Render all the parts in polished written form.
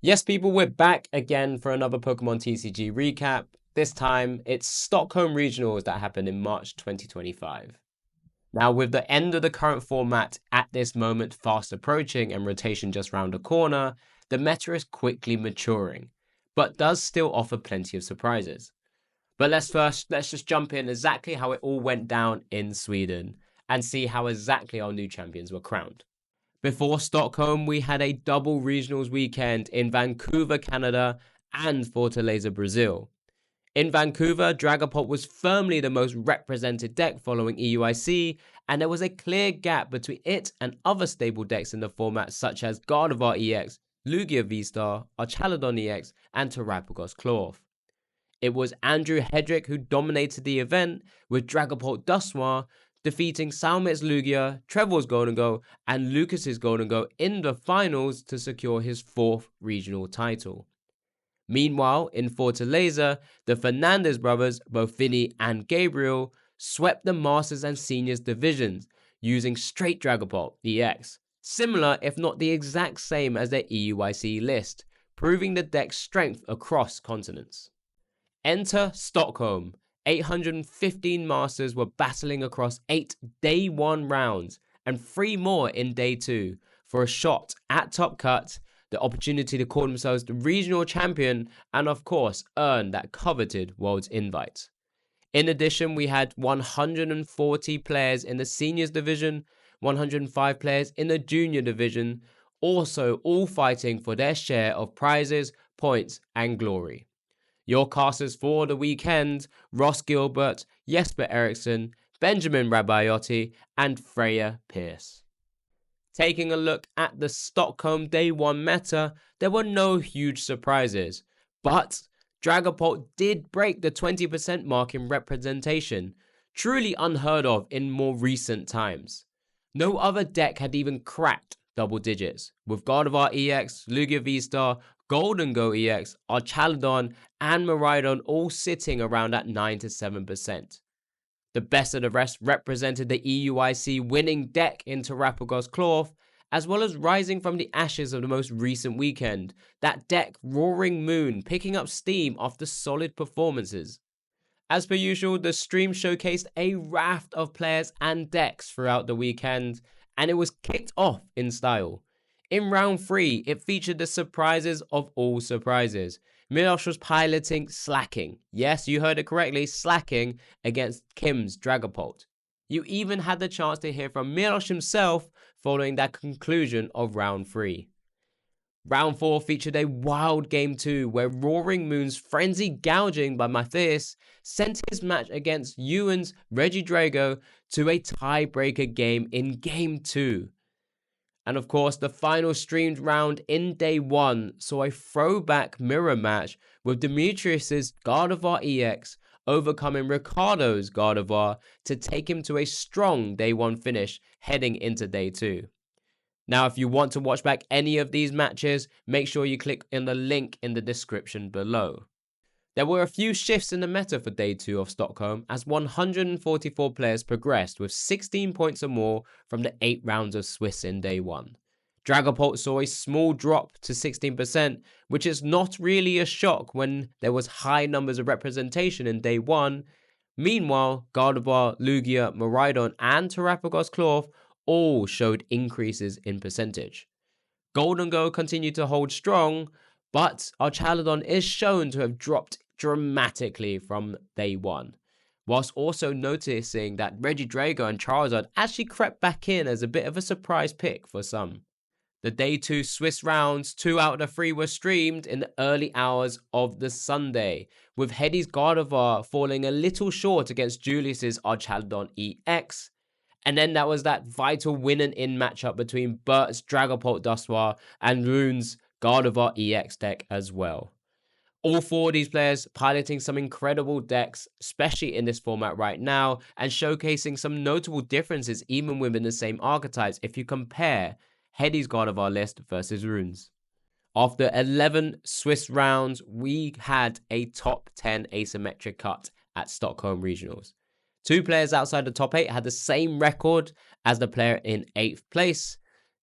Yes, people, we're back again for another Pokemon TCG recap. This time, it's Stockholm Regionals that happened in March 2025. Now, with the end of the current format at this moment fast approaching and rotation just round the corner, the meta is quickly maturing, but does still offer plenty of surprises. But let's just jump in exactly how it all went down in Sweden and see how exactly our new champions were crowned. Before Stockholm, we had a double regionals weekend in Vancouver, Canada, and Fortaleza, Brazil. In Vancouver, Dragapult was firmly the most represented deck following EUIC, and there was a clear gap between it and other stable decks in the format such as Gardevoir EX, Lugia V-Star, Archaludon EX, and Terapagos Cloth. It was Andrew Hedrick who dominated the event, with Dragapult Dusnoir defeating Salmit's Lugia, Trevor's Golden Go, and Lucas's Golden Go in the finals to secure his 4th regional title. Meanwhile, in Fortaleza, the Fernandez brothers, both Vinny and Gabriel, swept the Masters and Seniors divisions using straight Dragapult EX, similar if not the exact same as their EUIC list, proving the deck's strength across continents. Enter Stockholm. 815 Masters were battling across 8 Day 1 rounds and 3 more in Day 2 for a shot at Top Cut, the opportunity to call themselves the regional champion, and of course earn that coveted World's invite. In addition, we had 140 players in the Seniors division, 105 players in the Junior division, also all fighting for their share of prizes, points, and glory. Your casters for the weekend: Ross Gilbert, Jesper Eriksson, Benjamin Rabaiotti, and Freya Pierce. Taking a look at the Stockholm Day 1 meta, there were no huge surprises, but Dragapult did break the 20% mark in representation, truly unheard of in more recent times. No other deck had even cracked double digits, with Gardevoir EX, Lugia V-Star, Golden Go EX, Archaludon, and Miraidon all sitting around at 9 to 7%. The best of the rest represented the EUIC winning deck in Terapagos Cloth, as well as rising from the ashes of the most recent weekend, that deck Roaring Moon picking up steam after solid performances. As per usual, the stream showcased a raft of players and decks throughout the weekend, and it was kicked off in style. In round 3, it featured the surprises of all surprises. Milosh was piloting Slacking. Yes, you heard it correctly, Slacking against Kim's Dragapult. You even had the chance to hear from Milosh himself following that conclusion of round 3. Round 4 featured a wild game 2 where Roaring Moon's frenzy gouging by Matthias sent his match against Ewan's Regidrago to a tiebreaker game in game 2. And of course, the final streamed round in Day 1 saw a throwback mirror match with Demetrius's Gardevoir EX overcoming Ricardo's Gardevoir to take him to a strong Day 1 finish heading into Day 2. Now, if you want to watch back any of these matches, make sure you click in the link in the description below. There were a few shifts in the meta for Day 2 of Stockholm, as 144 players progressed with 16 points or more from the 8 rounds of Swiss in Day 1. Dragapult saw a small drop to 16%, which is not really a shock when there was high numbers of representation in Day 1. Meanwhile, Gardevoir, Lugia, Miraidon, and Terapagos Cloth all showed increases in percentage. Golden Go continued to hold strong, but Archaludon is shown to have dropped dramatically from Day 1, whilst also noticing that Regidrago and Charizard actually crept back in as a bit of a surprise pick for some. The Day 2 Swiss rounds, 2 out of the 3 were streamed in the early hours of the Sunday, with Heddy's Gardevoir falling a little short against Julius's Archaludon EX. And then that was that vital win and in matchup between Bert's Dragapult Dusnoir and Rune's Gardevoir EX deck as well. All 4 of these players piloting some incredible decks, especially in this format right now, and showcasing some notable differences even within the same archetypes if you compare Heddy's Gardevoir list versus Rune's. After 11 Swiss rounds, we had a top 10 asymmetric cut at Stockholm Regionals. 2 players outside the top 8 had the same record as the player in 8th place.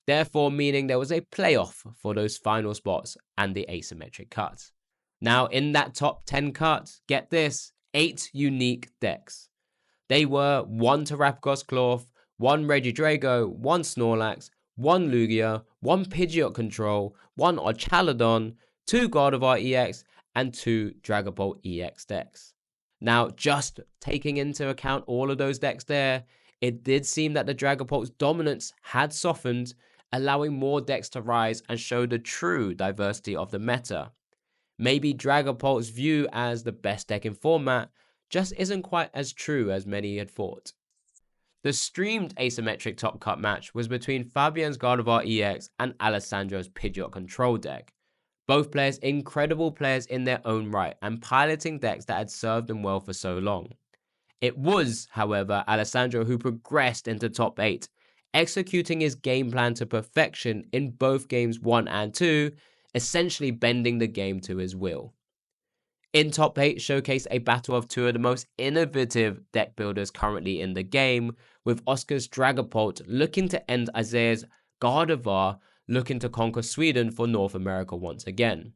therefore meaning there was a playoff for those final spots and the asymmetric cut. Now, in that top 10 cut, get this, 8 unique decks. They were 1 Terapagos Cloth, 1 Regidrago, 1 Snorlax, 1 Lugia, 1 Pidgeot Control, 1 Archaludon, 2 Gardevoir EX, and 2 Dragapult EX decks. Now, just taking into account all of those decks there, it did seem that the Dragapult's dominance had softened, allowing more decks to rise and show the true diversity of the meta. Maybe Dragapult's view as the best deck in format just isn't quite as true as many had thought. The streamed asymmetric top cut match was between Fabian's Gardevoir EX and Alessandro's Pidgeot Control deck. Both players incredible players in their own right and piloting decks that had served them well for so long. It was, however, Alessandro who progressed into top 8, executing his game plan to perfection in both games 1 and 2, essentially bending the game to his will. In top 8 showcased a battle of 2 of the most innovative deck builders currently in the game, with Oscar's Dragapult looking to end Isaiah's Gardevoir looking to conquer Sweden for North America once again.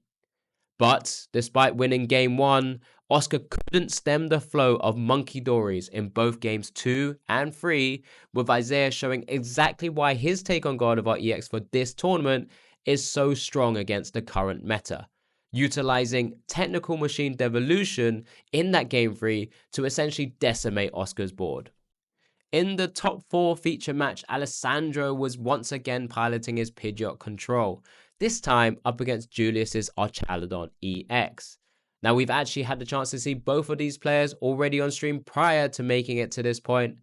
But despite winning game 1, Oscar couldn't stem the flow of Monkey Dories in both games 2 and 3, with Isaiah showing exactly why his take on Gardevoir EX for this tournament is so strong against the current meta, utilizing technical machine devolution in that game 3 to essentially decimate Oscar's board. In the top 4 feature match, Alessandro was once again piloting his Pidgeot Control, this time up against Julius's Archaludon EX. Now, we've actually had the chance to see both of these players already on stream prior to making it to this point,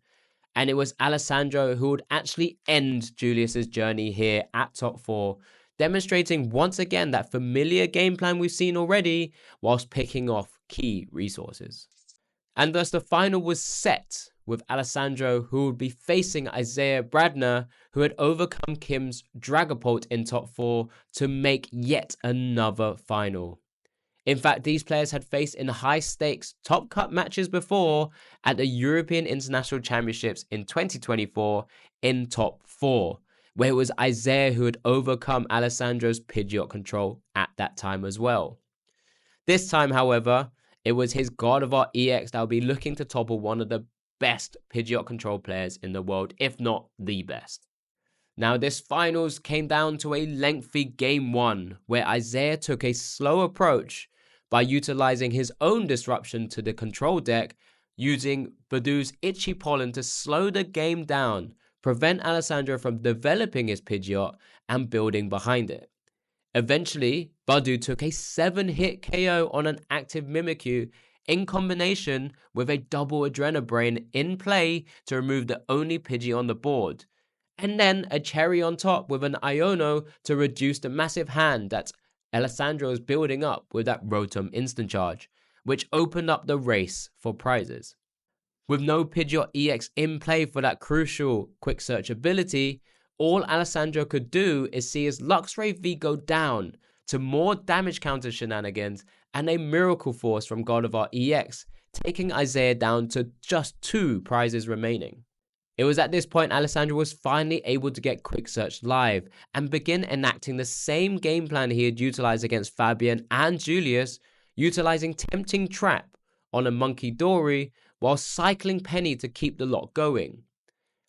and it was Alessandro who would actually end Julius's journey here at top 4, demonstrating once again that familiar game plan we've seen already, whilst picking off key resources. And thus the final was set, with Alessandro who would be facing Isaiah Bradner, who had overcome Kim's Dragapult in top 4 to make yet another final. In fact, these players had faced in high-stakes top cut matches before at the European International Championships in 2024 in top 4, where it was Isaiah who had overcome Alessandro's Pidgeot Control at that time as well. This time, however, it was his Gardevoir EX that would be looking to topple one of the best Pidgeot Control players in the world, if not the best. Now, this finals came down to a lengthy game 1, where Isaiah took a slow approach by utilizing his own disruption to the control deck, using Budew's Itchy Pollen to slow the game down, prevent Alessandro from developing his Pidgeot and building behind it. Eventually, Budew took a 7-hit KO on an active Mimikyu in combination with a double Adrenabrain in play to remove the only Pidgey on the board, and then a cherry on top with an Iono to reduce the massive hand that Alessandro is building up with that Rotom instant charge, which opened up the race for prizes. With no Pidgeot EX in play for that crucial quick search ability, all Alessandro could do is see his Luxray V go down to more damage counter shenanigans and a Miracle Force from Gardevoir EX, taking Isaiah down to just 2 prizes remaining. It was at this point Alessandro was finally able to get Quick Search live and begin enacting the same game plan he had utilized against Fabian and Julius, utilizing Tempting Trap on a Monkey Dory while cycling Penny to keep the lot going.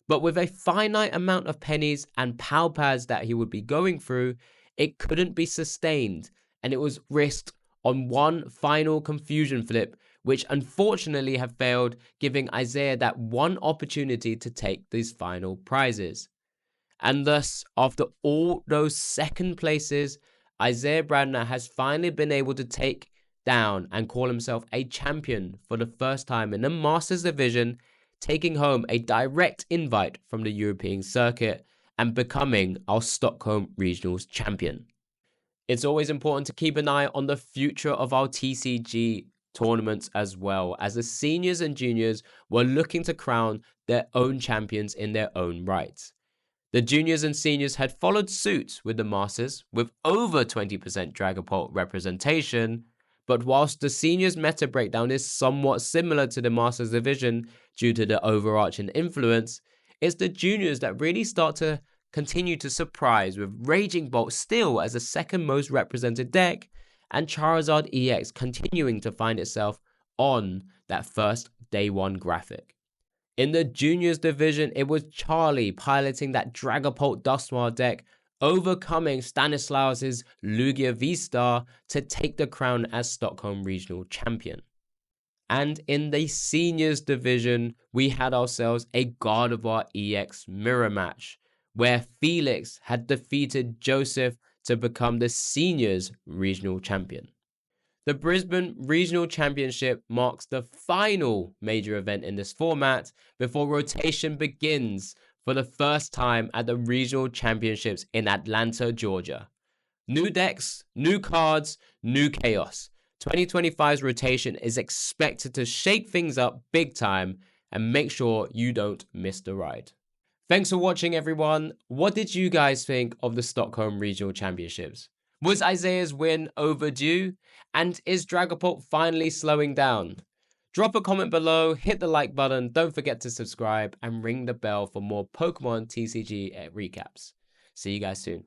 But with a finite amount of pennies and PAL pads that he would be going through, it couldn't be sustained, and it was risked on one final confusion flip, which unfortunately have failed, giving Isaiah that one opportunity to take these final prizes. And thus, after all those second places, Isaiah Bradner has finally been able to take down and call himself a champion for the first time in the Masters division, taking home a direct invite from the European circuit and becoming our Stockholm Regionals champion. It's always important to keep an eye on the future of our TCG tournaments as well, as the seniors and juniors were looking to crown their own champions in their own right. The juniors and seniors had followed suit with the Masters with over 20% Dragapult representation, but whilst the seniors meta breakdown is somewhat similar to the Masters division due to the overarching influence, it's the juniors that really start to continued to surprise with Raging Bolt still as the second most represented deck, and Charizard EX continuing to find itself on that first day one graphic. In the juniors division, it was Charlie piloting that Dragapult Dusknoir deck, overcoming Stanislaus's Lugia V-Star to take the crown as Stockholm Regional Champion. And in the seniors division, we had ourselves a Gardevoir EX mirror match, where Felix had defeated Joseph to become the seniors regional champion. The Brisbane Regional Championship marks the final major event in this format before rotation begins for the first time at the Regional Championships in Atlanta, Georgia. New decks, new cards, new chaos. 2025's rotation is expected to shake things up big time and make sure you don't miss the ride. Thanks for watching, everyone. What did you guys think of the Stockholm Regional Championships? Was Isaiah's win overdue? And is Dragapult finally slowing down? Drop a comment below, hit the like button, don't forget to subscribe, and ring the bell for more Pokemon TCG recaps. See you guys soon.